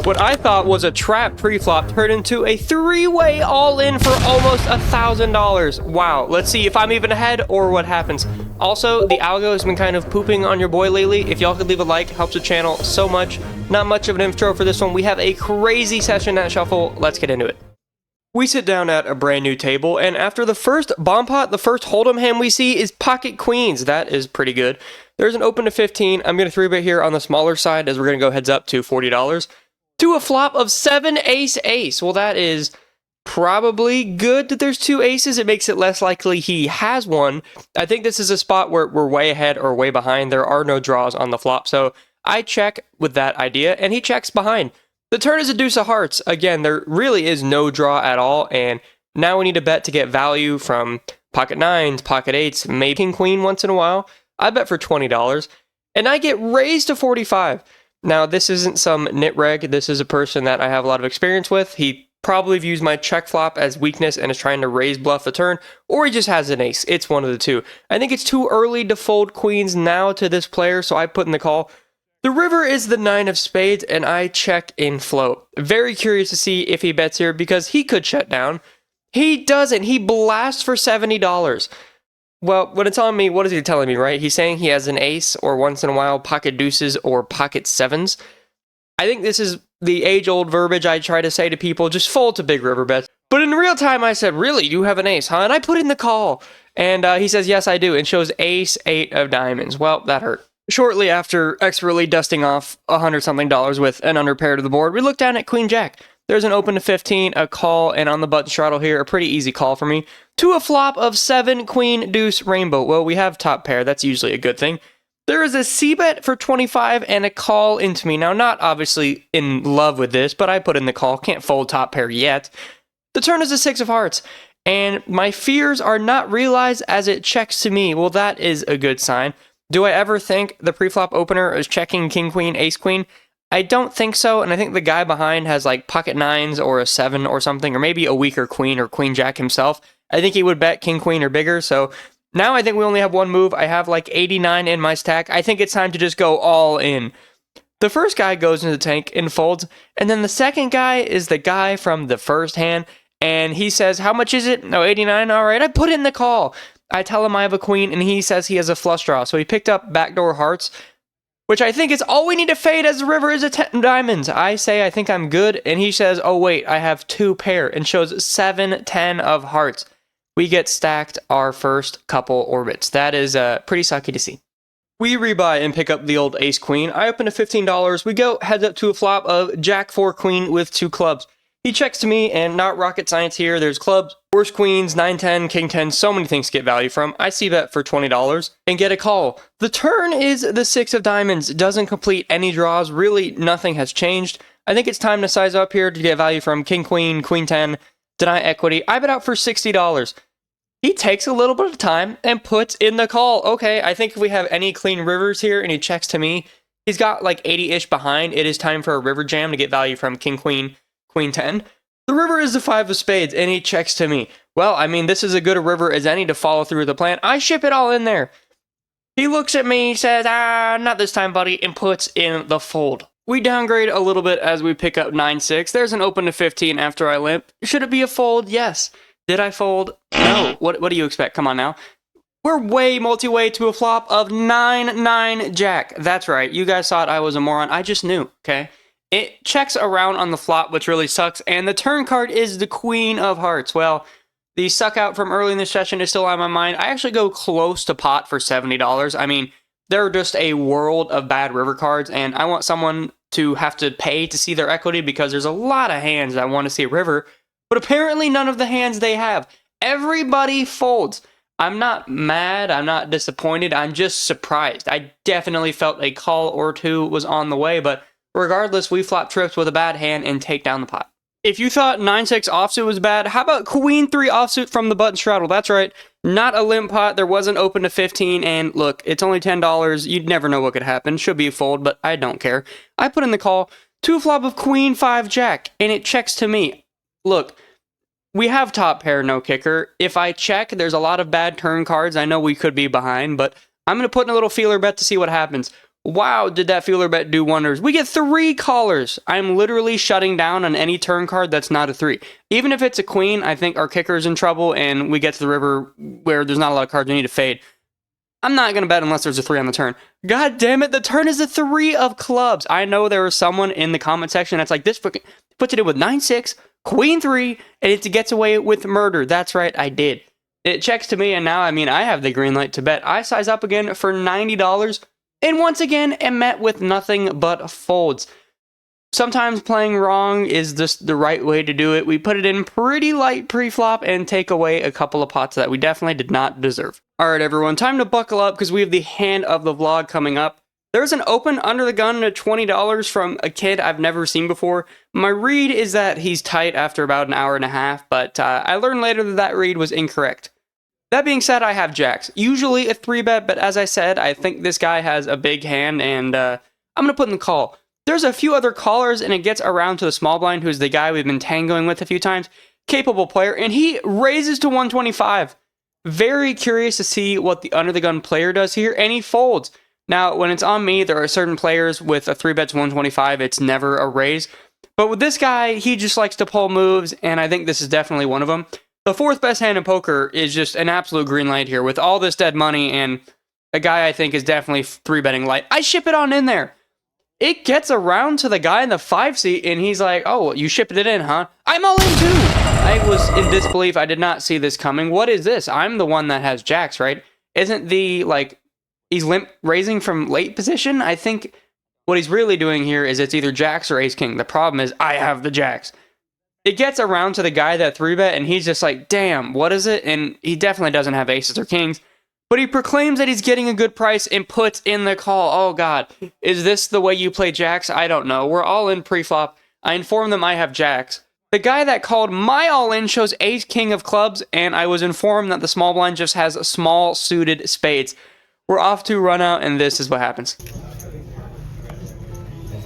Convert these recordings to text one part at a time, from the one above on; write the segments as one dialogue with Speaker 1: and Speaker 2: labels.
Speaker 1: What I thought was a trap pre-flop turned into a three-way all-in for almost $1,000. Wow, let's see if I'm even ahead or what happens. Also, the algo has been kind of pooping on your boy lately. If y'all could leave a like, helps the channel so much. Not much of an intro for this one. We have a crazy session at Shuffle. Let's get into it. We sit down at a brand new table, and after the first bomb pot, the first hold'em hand we see is pocket queens. That is pretty good. There's an open to 15. I'm going to 3-bet here on the smaller side as we're going to go heads up to $40. To a flop of 7 ace ace. Well, that is probably good that there's 2 aces. It makes it less likely he has one. I think this is a spot where we're way ahead or way behind. There are no draws on the flop, so I check with that idea, and he checks behind. The turn is a deuce of hearts. Again, there really is no draw at all, and now we need to bet to get value from pocket nines, pocket eights, maybe king queen once in a while. I bet for $20, and I get raised to 45. Now, this isn't some nit reg. This is a person that I have a lot of experience with. He probably views my check flop as weakness and is trying to raise bluff the turn, or he just has an ace. It's one of the two. I think it's too early to fold queens now to this player, so I put in the call. The river is the 9 of spades, and I check in float. Very curious to see if he bets here because he could shut down. He doesn't. He blasts for $70. Well, when it's on me, what is he telling me, right? He's saying he has an ace or once in a while pocket deuces or pocket sevens. I think this is the age-old verbiage I try to say to people, just fold to big river bets. But in real time, I said, really, you have an ace, huh? And I put in the call. And he says, yes, I do, and shows ace 8 of diamonds. Well, that hurt. Shortly after expertly dusting off $100-something with an under pair to the board, we look down at Queen Jack. There's an open to 15, a call, and on the button straddle here, a pretty easy call for me. To a flop of 7, queen, deuce, rainbow. Well, we have top pair. That's usually a good thing. There is a c-bet for 25 and a call into me. Now, not obviously in love with this, but I put in the call. Can't fold top pair yet. The turn is a 6 of hearts, and my fears are not realized as it checks to me. Well, that is a good sign. Do I ever think the preflop opener is checking king, queen, ace, queen? I don't think so, and I think the guy behind has like pocket nines or a 7 or something, or maybe a weaker queen or queen jack himself. I think he would bet king, queen, or bigger, so now I think we only have one move. I have like 89 in my stack. I think it's time to just go all in. The first guy goes into the tank and folds, and then the second guy is the guy from the first hand, and he says, how much is it? No, 89? All right, I put in the call. I tell him I have a queen, and he says he has a flush draw, so he picked up backdoor hearts, which I think is all we need to fade as the river is a 10 diamonds. I say I think I'm good, and he says, oh wait, I have 2 pair, and shows 7, 10 of hearts. We get stacked our first couple orbits. That is pretty sucky to see. We rebuy and pick up the old ace queen. I open to $15. We go heads up to a flop of jack 4 queen with 2 clubs. He checks to me, and not rocket science here. There's clubs, worse queens, 9, 10, king 10, so many things to get value from. I see bet for $20 and get a call. The turn is the 6 of diamonds. Doesn't complete any draws. Really, nothing has changed. I think it's time to size up here to get value from king, queen, queen 10, deny equity. I bet out for $60. He takes a little bit of time and puts in the call. Okay, I think if we have any clean rivers here and he checks to me, he's got like 80-ish behind. It is time for a river jam to get value from king, queen, queen 10. The river is the 5 of spades, and he checks to me. Well, I mean, this is as good a river as any to follow through with the plan. I ship it all in there. He looks at me, says, not this time, buddy, and puts in the fold. We downgrade a little bit as we pick up 9-6. There's an open to 15 after I limp. Should it be a fold? Yes. Did I fold? No. What do you expect? Come on now. We're way multi-way to a flop of 9-9 jack. That's right. You guys thought I was a moron. I just knew, okay? It checks around on the flop, which really sucks, and the turn card is the queen of hearts. Well, the suck out from early in the session is still on my mind. I actually go close to pot for $70. I mean, there are just a world of bad river cards, and I want someone to have to pay to see their equity because there's a lot of hands that want to see a river, but apparently none of the hands they have. Everybody folds. I'm not mad, I'm not disappointed, I'm just surprised. I definitely felt a call or two was on the way, but regardless, we flop trips with a bad hand and take down the pot. If you thought 9-6 offsuit was bad, how about queen 3 offsuit from the button straddle? That's right, not a limp pot, there wasn't open to 15, and look, it's only $10, you'd never know what could happen. Should be a fold, but I don't care. I put in the call, 2 flop of queen 5 jack, and it checks to me. Look, we have top pair, no kicker. If I check, there's a lot of bad turn cards. I know we could be behind, but I'm going to put in a little feeler bet to see what happens. Wow, did that feeler bet do wonders. We get 3 callers. I'm literally shutting down on any turn card that's not a 3. Even if it's a queen, I think our kicker's in trouble and we get to the river where there's not a lot of cards we need to fade. I'm not going to bet unless there's a 3 on the turn. God damn it, the turn is a 3 of clubs. I know there was someone in the comment section that's like, this puts it in with 9-6, queen 3, and it gets away with murder. That's right, I did. It checks to me, and now, I mean, I have the green light to bet. I size up again for $90, and once again am met with nothing but folds. Sometimes playing wrong is just the right way to do it. We put it in pretty light pre-flop and take away a couple of pots that we definitely did not deserve. Alright everyone, time to buckle up because we have the hand of the vlog coming up. There's an open under the gun at $20 from a kid I've never seen before. My read is that he's tight after about an hour and a half, but I learned later that that read was incorrect. That being said, I have jacks. Usually a 3-bet, but as I said, I think this guy has a big hand, and I'm going to put in the call. There's a few other callers, and it gets around to the small blind, who's the guy we've been tangoing with a few times. Capable player, and he raises to 125. Very curious to see what the under the gun player does here, and he folds. Now, when it's on me, there are certain players with a 3-bet to 125, it's never a raise. But with this guy, he just likes to pull moves, and I think this is definitely one of them. The 4th best hand in poker is just an absolute green light here with all this dead money and a guy I think is definitely 3-betting light. I ship it on in there. It gets around to the guy in the 5 seat and he's like, oh, you shipped it in, huh? I'm all in too. I was in disbelief. I did not see this coming. What is this? I'm the one that has jacks, right? Isn't the, like, he's limp raising from late position? I think what he's really doing here is it's either jacks or ace king. The problem is I have the jacks. It gets around to the guy that 3-bet, and he's just like, damn, what is it? And he definitely doesn't have aces or kings. But he proclaims that he's getting a good price and puts in the call. Oh, God. Is this the way you play jacks? I don't know. We're all in pre-flop. I inform them I have jacks. The guy that called my all-in shows ace king of clubs, and I was informed that the small blind just has small suited spades. We're off to run out, and this is what happens.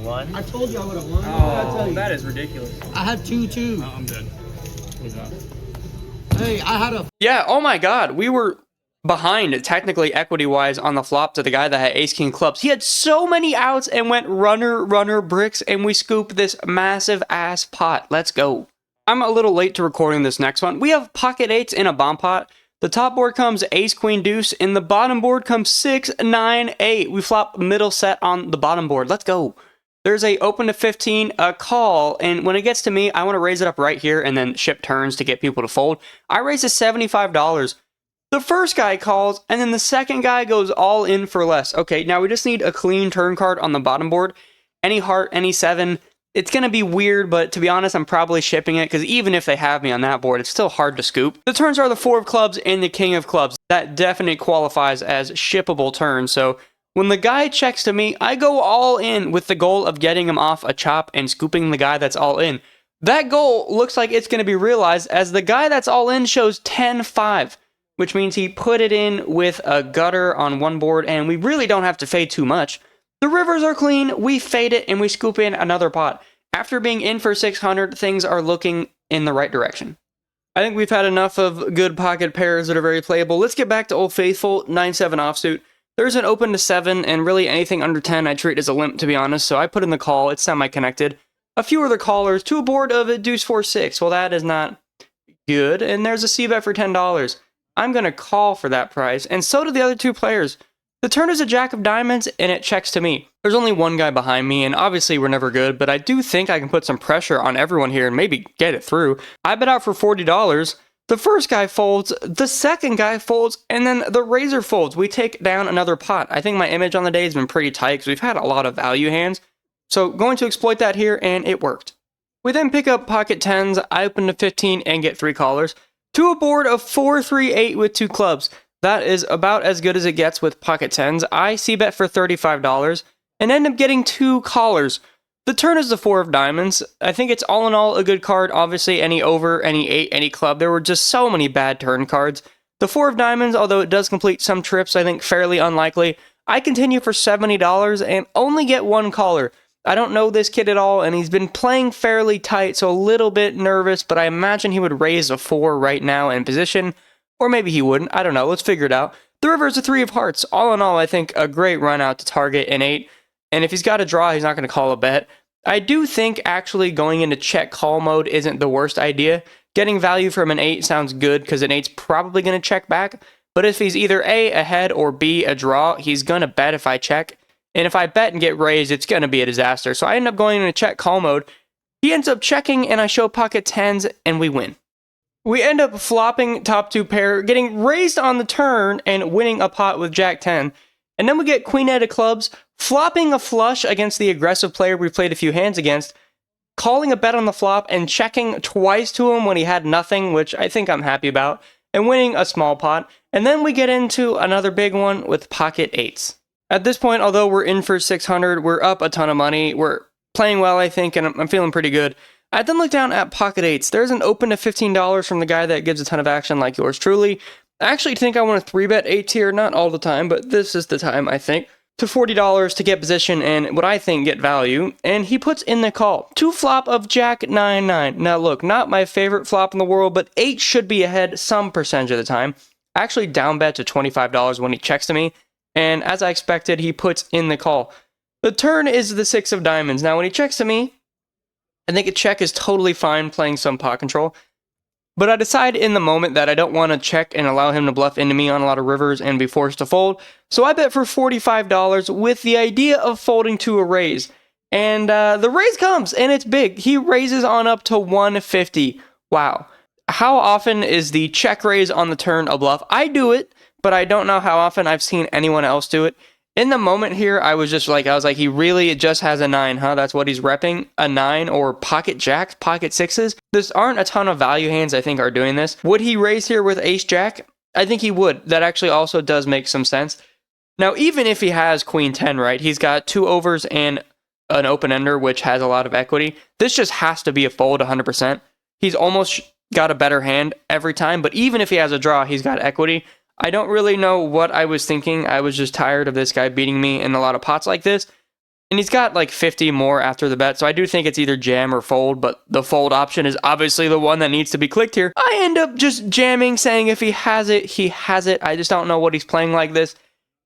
Speaker 2: One.
Speaker 3: I told you I would have won.
Speaker 1: Oh, that is ridiculous.
Speaker 3: I had 2 too.
Speaker 2: No, I'm dead. He's not.
Speaker 3: Hey, I had a.
Speaker 1: Yeah, oh my God. We were behind, technically equity-wise, on the flop to the guy that had ace-king clubs. He had so many outs and went runner, bricks, and we scoop this massive-ass pot. Let's go. I'm a little late to recording this next one. We have pocket 8s in a bomb pot. The top board comes ace, queen, deuce, and the bottom board comes 6, 9, 8. We flop middle set on the bottom board. Let's go. There's a open to 15, a call, and when it gets to me, I want to raise it up right here and then ship turns to get people to fold. I raise to $75. The first guy calls, and then the second guy goes all in for less. Okay, now we just need a clean turn card on the bottom board. Any heart, any 7. It's going to be weird, but to be honest, I'm probably shipping it, because even if they have me on that board, it's still hard to scoop. The turns are the 4 of clubs and the king of clubs. That definitely qualifies as shippable turns, so when the guy checks to me, I go all in with the goal of getting him off a chop and scooping the guy that's all in. That goal looks like it's going to be realized as the guy that's all in shows 10-5, which means he put it in with a gutter on one board, and we really don't have to fade too much. The rivers are clean, we fade it, and we scoop in another pot. After being in for 600, things are looking in the right direction. I think we've had enough of good pocket pairs that are very playable. Let's get back to Old Faithful, 9-7 offsuit. There's an open to 7, and really anything under 10 I treat as a limp, to be honest, so I put in the call. It's semi-connected. A few other callers to a board of a deuce 4-6. Well, that is not good, and there's a c-bet for $10. I'm going to call for that price, and so do the other 2 players. The turn is a jack of diamonds, and it checks to me. There's only one guy behind me, and obviously we're never good, but I do think I can put some pressure on everyone here and maybe get it through. I bet out for $40. The first guy folds, the second guy folds, and then the razor folds. We take down another pot. I think my image on the day has been pretty tight because we've had a lot of value hands. So going to exploit that here, and it worked. We then pick up pocket 10s, I open to 15 and get 3 callers. To a board of 4-3-8 with 2 clubs. That is about as good as it gets with pocket 10s. I c-bet for $35 and end up getting 2 callers. The turn is the 4 of diamonds. I think it's all in all a good card. Obviously, any over, any 8, any club. There were just so many bad turn cards. The 4 of diamonds, although it does complete some trips, I think fairly unlikely. I continue for $70 and only get 1 caller. I don't know this kid at all, and he's been playing fairly tight, so a little bit nervous, but I imagine he would raise a 4 right now in position. Or maybe he wouldn't. I don't know. Let's figure it out. The river is a 3 of hearts. All in all, I think a great run out to target an 8. And if he's got a draw, he's not going to call a bet. I do think actually going into check call mode isn't the worst idea. Getting value from an 8 sounds good because an 8's probably going to check back. But if he's either A, ahead, or B, a draw, he's going to bet if I check. And if I bet and get raised, it's going to be a disaster. So I end up going into check call mode. He ends up checking, and I show pocket 10s, and we win. We end up flopping top 2 pair, getting raised on the turn, and winning a pot with Jack 10. And then we get Queen 8 of clubs, flopping a flush against the aggressive player we played a few hands against, calling a bet on the flop, and checking twice to him when he had nothing, which I think I'm happy about, and winning a small pot. And then we get into another big one with pocket 8s. At this point, although we're in for 600, we're up a ton of money. We're playing well, I think, and I'm feeling pretty good. I then look down at pocket 8s. There's an open to $15 from the guy that gives a ton of action like yours truly. I actually think I want to 3-bet 8s here, not all the time, but this is the time, I think, to $40 to get position and what I think get value, and he puts in the call. 2 flop of Jack 9-9. Now look, not my favorite flop in the world, but 8 should be ahead some percentage of the time. I actually down bet to $25 when he checks to me, and as I expected, he puts in the call. The turn is the 6 of diamonds. Now when he checks to me, I think a check is totally fine playing some pot control. But I decide in the moment that I don't want to check and allow him to bluff into me on a lot of rivers and be forced to fold. So I bet for $45 with the idea of folding to a raise. And the raise comes, and it's big. He raises on up to 150. Wow. How often is the check raise on the turn a bluff? I do it, but I don't know how often I've seen anyone else do it. In the moment here, I was like, he really just has a 9, huh? That's what he's repping? A 9 or pocket jacks, pocket 6s? There aren't a ton of value hands I think are doing this. Would he raise here with ace jack? I think he would. That actually also does make some sense. Now, even if he has queen 10, right? He's got 2 overs and an open ender, which has a lot of equity. This just has to be a fold 100%. He's almost got a better hand every time, but even if he has a draw, he's got equity. I don't really know what I was thinking. I was just tired of this guy beating me in a lot of pots like this. And he's got like 50 more after the bet, so I do think it's either jam or fold, but the fold option is obviously the one that needs to be clicked here. I end up just jamming, saying if he has it, he has it. I just don't know what he's playing like this.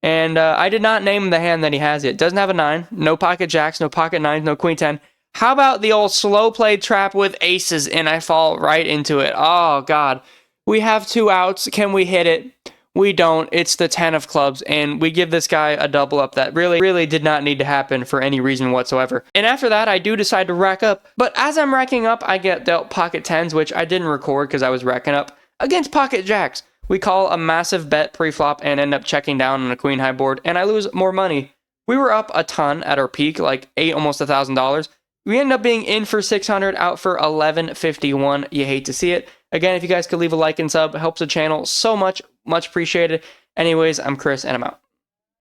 Speaker 1: And I did not name the hand that he has it. Doesn't have a 9, no pocket jacks, no pocket 9s, no queen 10. How about the old slow play trap with aces, and I fall right into it. Oh, God. We have 2 outs. Can we hit it? We don't. It's the 10 of clubs, and we give this guy a double up that really did not need to happen for any reason whatsoever. And after that, I do decide to rack up. But as I'm racking up, I get dealt pocket 10s, which I didn't record because I was racking up, against pocket jacks. We call a massive bet pre-flop and end up checking down on a queen high board, and I lose more money. We were up a ton at our peak, like almost $1,000. We end up being in for 600, out for 1151. You hate to see it. Again, if you guys could leave a like and sub, it helps the channel so much. Much appreciated. Anyways, I'm Chris, and I'm out.